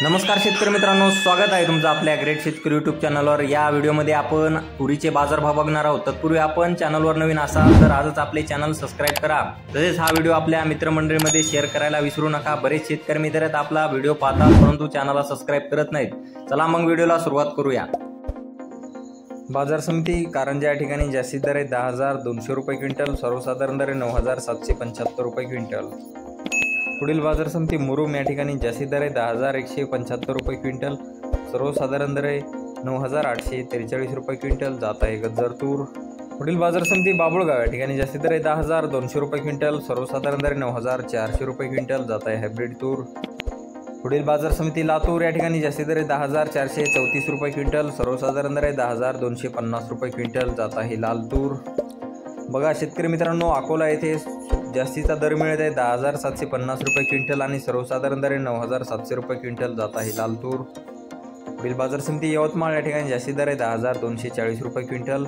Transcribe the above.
नमस्कार शेतकरी मित्रांनो, स्वागत आहे तुमचं आपल्या ग्रेट शेतकरी यूट्यूब चॅनलवर। या व्हिडिओमध्ये आपण तुरीचे बाजारभाव बघणार आहोत। तत्पूर्वी आपण चॅनलवर नवीन असाल तर आजच आपले चॅनल सबस्क्राइब करा। तसेच हा व्हिडिओ आपल्या मित्रमंडळीमध्ये शेअर करायला विसरू नका। बरेच शेतकरी मित्र आपला व्हिडिओ पाहतात परंतु चॅनलला सबस्क्राइब करत नाहीत। चला मग व्हिडिओला सुरुवात करूया। बाजार समिती कारंजा या ठिकाणी जास्तीत दर आहे 10,200 रुपये क्विंटल, सर्वसाधारण दर 9,775 रुपये क्विंटल। पुढील बाजार समिती मुरुम या ठिकाणी जास्तीत दर आहे 10,175 रुपये क्विंटल, सर्वसाधारण दर आहे 9,843 रुपये क्विंटल। जात आहे गज्जर तूर। पुढील बाजार समिती बाबुळगाव या ठिकाणी जास्तीत दर आहे 10,200 रुपये क्विंटल, सर्वसाधारण दर 9,400 रुपये क्विंटल। जात आहे हायब्रिड तूर। पुढील बाजार समिती लातूर या ठिकाणी जास्तीत दर आहे 10,434 रुपये क्विंटल, सर्वसाधारण दर आहे 10,250 रुपये क्विंटल। जात आहे लाल तूर। बघा शेतकरी मित्रांनो, अकोला येथे जास्तीचा दर मिळत आहे 10,750 रुपये क्विंटल आणि सर्वसाधारण दर आहे 9,700 रुपये क्विंटल। जात आहे लाल तूर। पुढील बाजार समिती यवतमाळ या ठिकाणी जास्तीत दर आहे 10,240 रुपये क्विंटल,